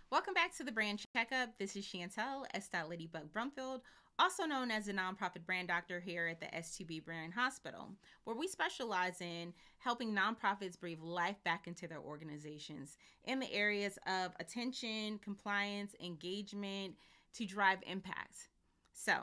Welcome back to the Brand Checkup. This is Chantel, S. Ladybug Brumfield, also known as a nonprofit brand doctor here at the S2B Brand Hospital, where we specialize in helping nonprofits breathe life back into their organizations in the areas of attention, compliance, engagement to drive impact. So,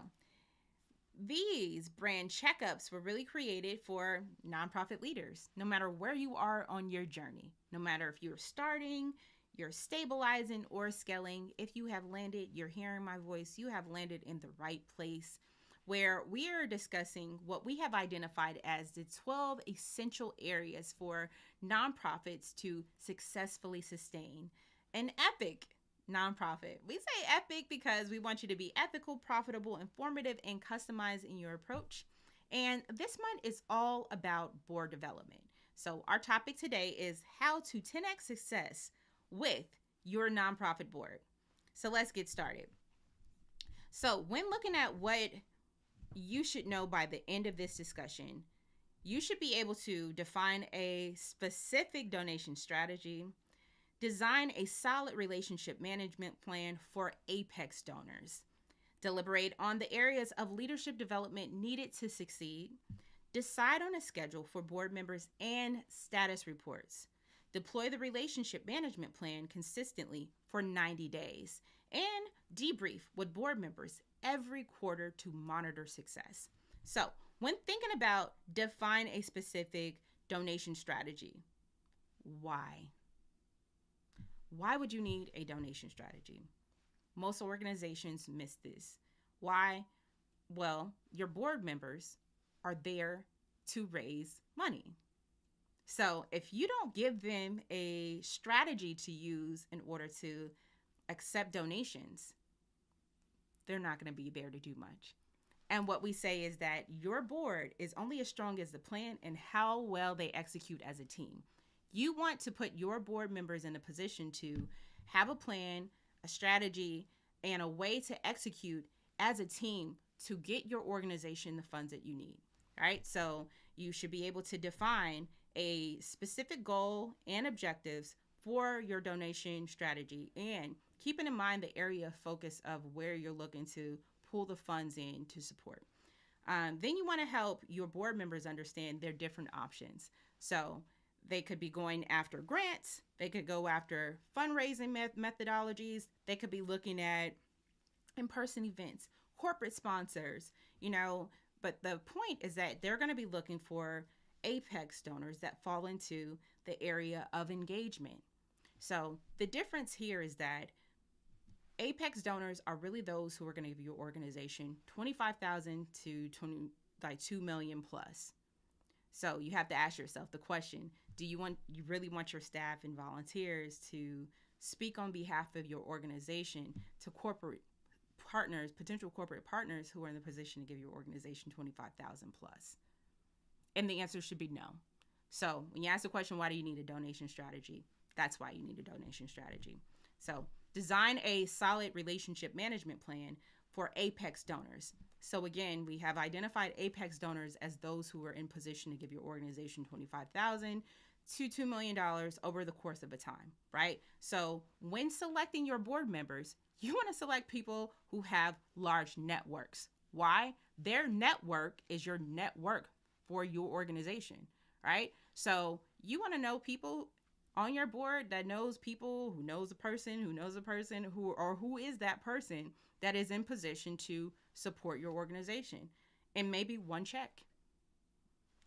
these brand checkups were really created for nonprofit leaders, no matter where you are on your journey, no matter if you're starting, you're stabilizing, or scaling. If you have landed, you're hearing my voice, you have landed in the right place where we are discussing what we have identified as the 12 essential areas for nonprofits to successfully sustain an epic nonprofit. We say epic because we want you to be ethical, profitable, informative, and customized in your approach. And this month is all about board development. So, our topic today is how to 10x success with your nonprofit board. So, let's get started. So, when looking at what you should know by the end of this discussion, you should be able to define a specific donation strategy, design a solid relationship management plan for apex donors, deliberate on the areas of leadership development needed to succeed, decide on a schedule for board members and status reports, deploy the relationship management plan consistently for 90 days, and debrief with board members every quarter to monitor success. So, when thinking about define a specific donation strategy, why? Why would you need a donation strategy? Most organizations miss this. Why? Well, your board members are there to raise money. So if you don't give them a strategy to use in order to accept donations, they're not going to be there to do much. And what we say is that your board is only as strong as the plan and how well they execute as a team. You want to put your board members in a position to have a plan, a strategy, and a way to execute as a team to get your organization the funds that you need. Right? So you should be able to define a specific goal and objectives for your donation strategy, and keeping in mind the area of focus of where you're looking to pull the funds in to support. Then you want to help your board members understand their different options. So they could be going after grants. They could go after fundraising methodologies. They could be looking at in-person events, corporate sponsors, but the point is that they're going to be looking for apex donors that fall into the area of engagement. So the difference here is that apex donors are really those who are going to give your organization 25,000 to 2 million plus. So you have to ask yourself the question, you really want your staff and volunteers to speak on behalf of your organization to corporate partners, potential corporate partners who are in the position to give your organization 25,000 plus? And the answer should be no. So when you ask the question, why do you need a donation strategy? That's why you need a donation strategy. So design a solid relationship management plan for apex donors. So again, we have identified apex donors as those who are in position to give your organization $25,000 to $2 million over the course of a time, right? So when selecting your board members, you want to select people who have large networks. Why? Their network is your network for your organization, right? So you want to know people on your board that knows people, who knows a person, who is that person that is in position to support your organization, and maybe one check,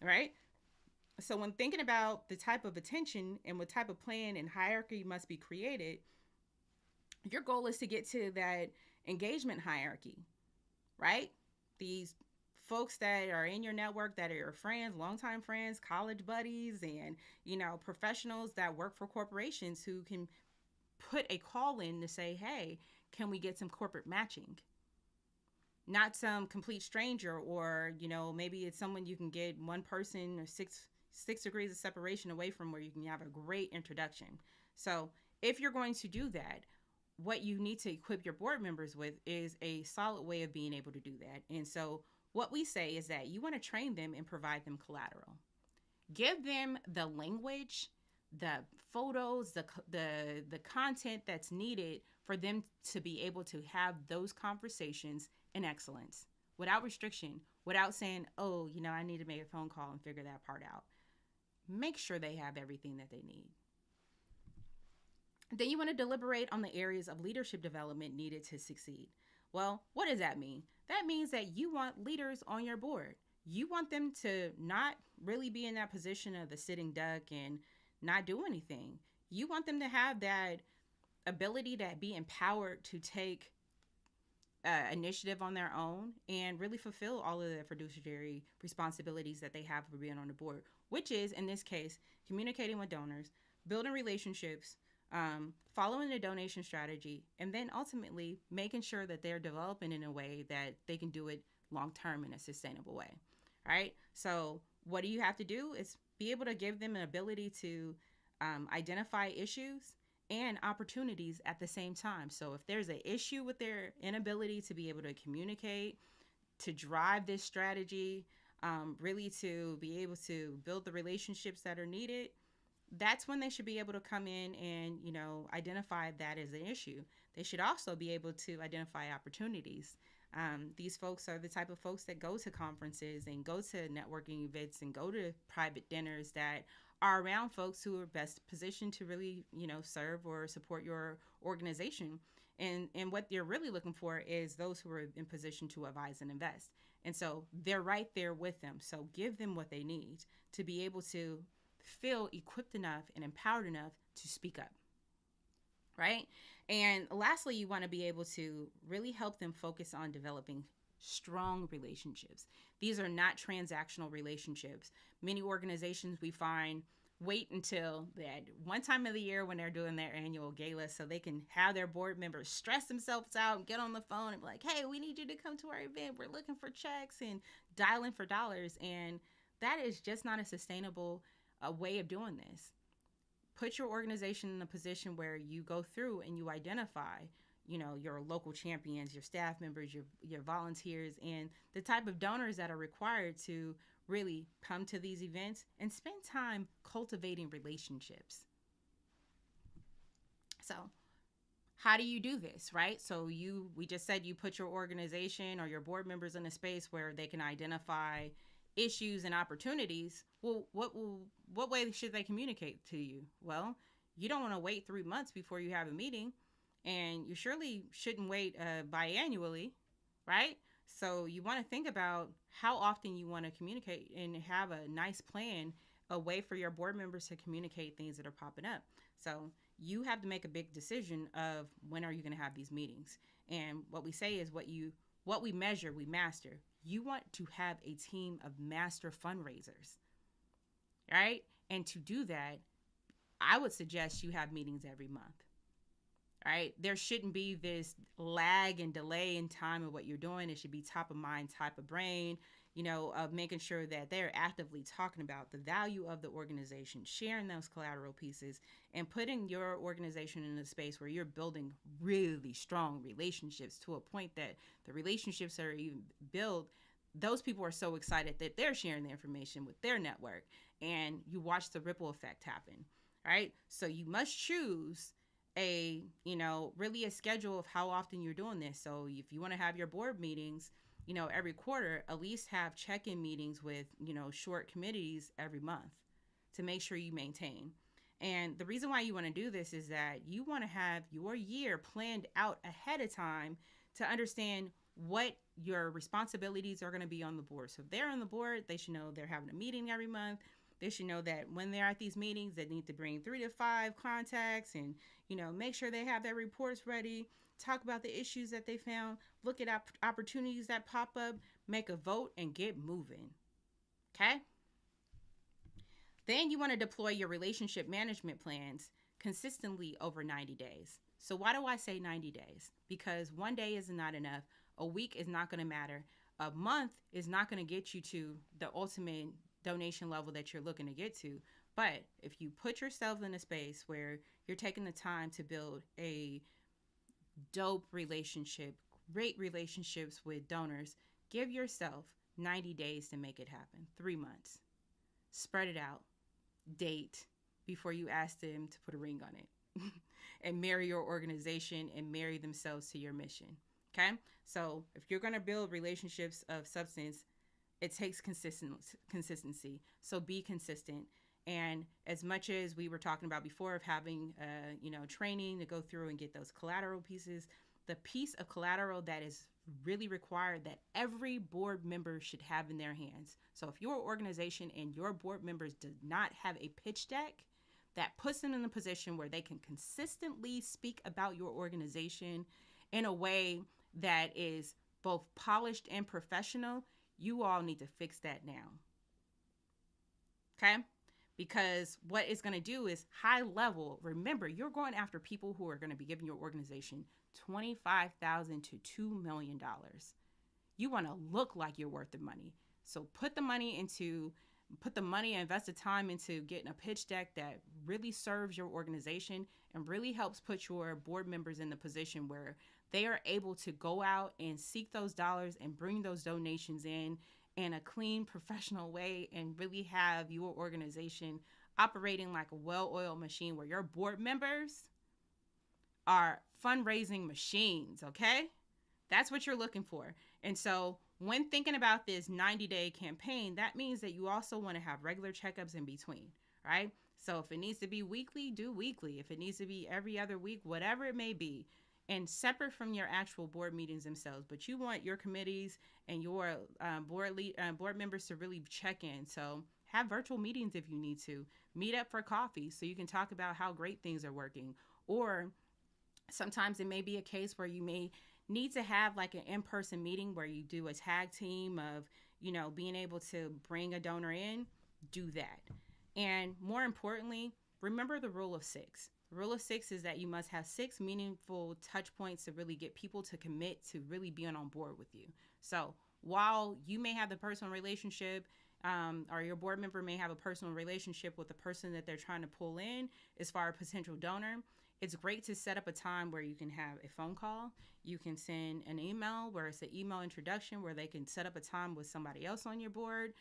right? So when thinking about the type of attention and what type of plan and hierarchy must be created, your goal is to get to that engagement hierarchy, right? These folks that are in your network that are your friends, longtime friends, college buddies, and professionals that work for corporations who can put a call in to say, hey, can we get some corporate matching? Not some complete stranger, or maybe it's someone you can get one person or six degrees of separation away from, where you can have a great introduction. So if you're going to do that, what you need to equip your board members with is a solid way of being able to do that. And so what we say is that you want to train them and provide them collateral. Give them the language, the photos, the content that's needed for them to be able to have those conversations in excellence, without restriction, without saying, oh, I need to make a phone call and figure that part out. Make sure they have everything that they need. Then you want to deliberate on the areas of leadership development needed to succeed. Well, what does that mean? That means that you want leaders on your board. You want them to not really be in that position of the sitting duck and not do anything. You want them to have that ability to be empowered to take initiative on their own and really fulfill all of the fiduciary responsibilities that they have for being on the board, which is, in this case, communicating with donors, building relationships, following the donation strategy, and then ultimately making sure that they're developing in a way that they can do it long term in a sustainable way. All right. So what do you have to do is be able to give them an ability to identify issues and opportunities at the same time. So if there's an issue with their inability to be able to communicate, to drive this strategy, really to be able to build the relationships that are needed, that's when they should be able to come in and, identify that as an issue. They should also be able to identify opportunities. These folks are the type of folks that go to conferences and go to networking events and go to private dinners that are around folks who are best positioned to really, serve or support your organization. And what they're really looking for is those who are in position to advise and invest. And so they're right there with them. So give them what they need to be able to feel equipped enough and empowered enough to speak up. Right? And lastly, you want to be able to really help them focus on developing strong relationships. These are not transactional relationships. Many organizations we find wait until that one time of the year when they're doing their annual gala so they can have their board members stress themselves out and get on the phone and be like, hey, we need you to come to our event. We're looking for checks and dialing for dollars. And that is just not a sustainable way of doing this. Put your organization in a position where you go through and you identify, your local champions, your staff members, your volunteers, and the type of donors that are required to really come to these events and spend time cultivating relationships. So how do you do this, right? So we just said you put your organization or your board members in a space where they can identify issues and opportunities. Well, what way should they communicate to you? Well, you don't want to wait 3 months before you have a meeting, and you surely shouldn't wait biannually, right? So you want to think about how often you want to communicate and have a nice plan, a way for your board members to communicate things that are popping up. So you have to make a big decision of when are you going to have these meetings. And what we say is what we measure, we master. You want to have a team of master fundraisers, right? And to do that, I would suggest you have meetings every month, right? There shouldn't be this lag and delay in time of what you're doing. It should be top of mind, top of brain, of making sure that they're actively talking about the value of the organization, sharing those collateral pieces, and putting your organization in a space where you're building really strong relationships to a point that the relationships are even built. Those people are so excited that they're sharing the information with their network, and you watch the ripple effect happen, right? So you must choose really a schedule of how often you're doing this. So if you want to have your board meetings, every quarter, at least have check-in meetings with, short committees every month to make sure you maintain. And the reason why you want to do this is that you want to have your year planned out ahead of time to understand what your responsibilities are going to be on the board. So if they're on the board, they should know they're having a meeting every month. They should know that when they're at these meetings, they need to bring 3 to 5 contacts and, make sure they have their reports ready, talk about the issues that they found, look at opportunities that pop up, make a vote, and get moving. Okay? Then you want to deploy your relationship management plans consistently over 90 days. So why do I say 90 days? Because one day is not enough. A week is not going to matter. A month is not going to get you to the ultimate donation level that you're looking to get to. But if you put yourself in a space where you're taking the time to build a dope relationship, great relationships with donors, give yourself 90 days to make it happen. 3 months. Spread it out. Date. before you ask them to put a ring on it and marry your organization and marry themselves to your mission. Okay? So if you're going to build relationships of substance, it takes consistency. So be consistent. And as much as we were talking about before of having, training to go through and get those collateral pieces, the piece of collateral that is really required that every board member should have in their hands. So if your organization and your board members do not have a pitch deck that puts them in a position where they can consistently speak about your organization in a way that is both polished and professional, you all need to fix that now. Okay? Because what it's going to do is high level. Remember, you're going after people who are going to be giving your organization $25,000 to $2 million. You want to look like you're worth the money. So put the money and invest the time into getting a pitch deck that really serves your organization and really helps put your board members in the position where they are able to go out and seek those dollars and bring those donations in a clean, professional way and really have your organization operating like a well-oiled machine where your board members are fundraising machines, okay? That's what you're looking for. And so when thinking about this 90-day campaign, that means that you also want to have regular checkups in between, right? So if it needs to be weekly, do weekly. If it needs to be every other week, whatever it may be, and separate from your actual board meetings themselves. But you want your committees and your board members to really check in. So have virtual meetings if you need to. Meet up for coffee so you can talk about how great things are working. Or sometimes it may be a case where you may need to have like an in-person meeting where you do a tag team of, being able to bring a donor in. Do that. And more importantly, remember the rule of 6. The rule of 6 is that you must have 6 meaningful touch points to really get people to commit to really being on board with you. So while you may have the personal relationship, or your board member may have a personal relationship with the person that they're trying to pull in as far as a potential donor, it's great to set up a time where you can have a phone call. You can send an email where it's an email introduction where they can set up a time with somebody else on your board.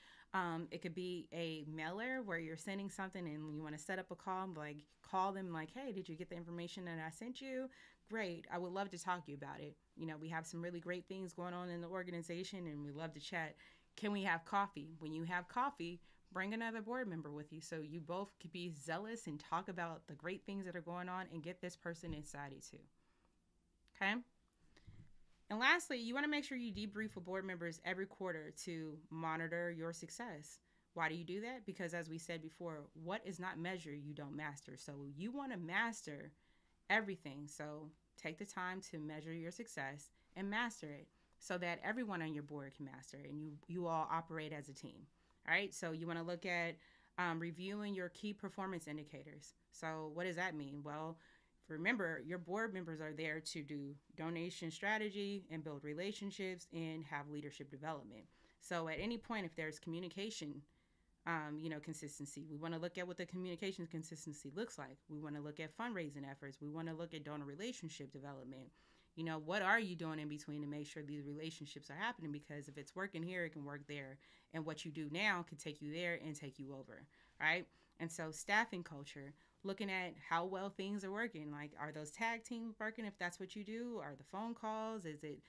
It could be a mailer where you're sending something and you want to set up a call, like call them like, hey, did you get the information that I sent you? Great. I would love to talk to you about it. We have some really great things going on in the organization and we love to chat. Can we have coffee? When you have coffee, bring another board member with you so you both could be zealous and talk about the great things that are going on and get this person excited too. Okay? And lastly, you want to make sure you debrief with board members every quarter to monitor your success. Why do you do that? Because as we said before, what is not measured, you don't master. So you want to master everything. So take the time to measure your success and master it so that everyone on your board can master it and you all operate as a team. All right. So you want to look at reviewing your key performance indicators. So what does that mean? Well, remember, your board members are there to do donation strategy and build relationships and have leadership development. So at any point, if there's communication, consistency, we want to look at what the communication consistency looks like. We want to look at fundraising efforts. We want to look at donor relationship development. What are you doing in between to make sure these relationships are happening? Because if it's working here, it can work there. And what you do now can take you there and take you over, right? And so staffing culture, looking at how well things are working. Like, are those tag teams working if that's what you do? Are the phone calls? Is it,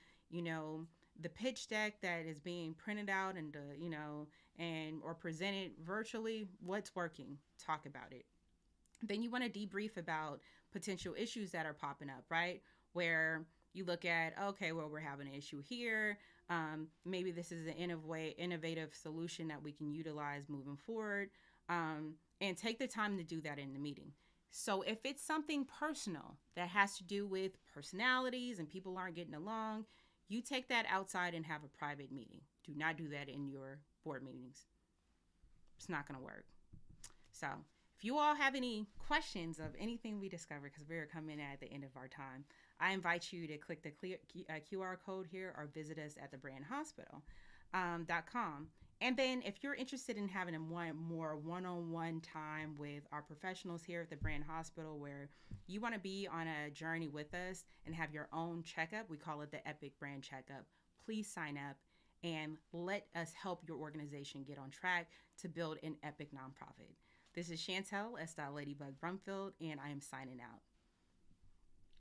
the pitch deck that is being printed out and, or presented virtually? What's working? Talk about it. Then you want to debrief about potential issues that are popping up, right? Where you look at, okay, well, we're having an issue here. Maybe this is an innovative solution that we can utilize moving forward. And take the time to do that in the meeting. So if it's something personal that has to do with personalities and people aren't getting along, you take that outside and have a private meeting. Do not do that in your board meetings. It's not going to work. So if you all have any questions of anything we discovered, because we're coming at the end of our time, I invite you to click the QR code here or visit us at thebrandhospital.com. And then if you're interested in having a more one-on-one time with our professionals here at the Brand Hospital, where you want to be on a journey with us and have your own checkup, we call it the Epic Brand Checkup, please sign up and let us help your organization get on track to build an epic nonprofit. This is Chantel, S. Ladybug Brumfield, and I am signing out.